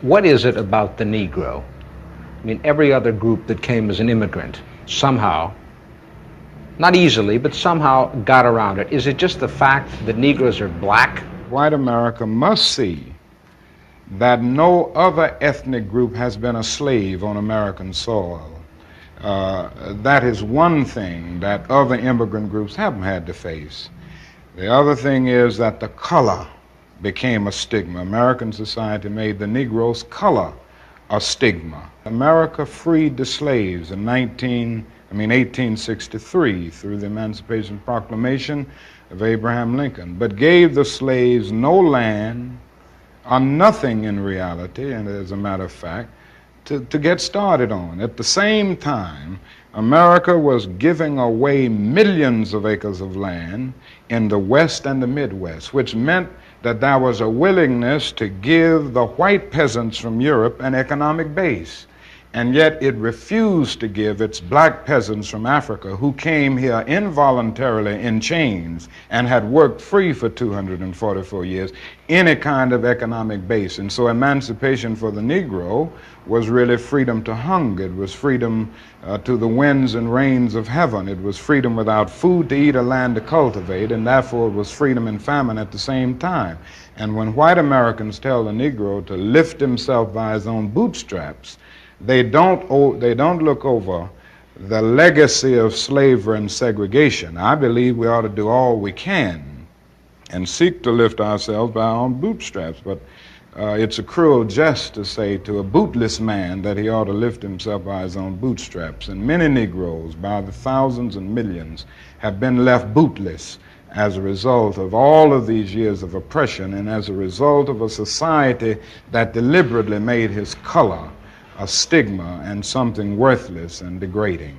What is it about the Negro? I mean, every other group that came as an immigrant somehow, not easily, but somehow got around it. Is it just the fact that Negroes are black? White America must see that no other ethnic group has been a slave on American soil. That is one thing that other immigrant groups haven't had to face. The other thing is that the color became a stigma. American society made the Negro's color a stigma. America freed the slaves in 1863 through the Emancipation Proclamation of Abraham Lincoln, but gave the slaves no land or nothing in reality, and as a matter of fact, to get started on. At the same time, America was giving away millions of acres of land in the West and the Midwest, which meant that there was a willingness to give the white peasants from Europe an economic base. And yet it refused to give its black peasants from Africa, who came here involuntarily in chains and had worked free for 244 years, any kind of economic base. And so emancipation for the Negro was really freedom to hunger. It was freedom to the winds and rains of heaven. It was freedom without food to eat or land to cultivate, and therefore it was freedom and famine at the same time. And when white Americans tell the Negro to lift himself by his own bootstraps, they don't look over the legacy of slavery and segregation. I believe we ought to do all we can and seek to lift ourselves by our own bootstraps, but it's a cruel jest to say to a bootless man that he ought to lift himself by his own bootstraps. And many Negroes, by the thousands and millions, have been left bootless as a result of all of these years of oppression and as a result of a society that deliberately made his color a stigma and something worthless and degrading.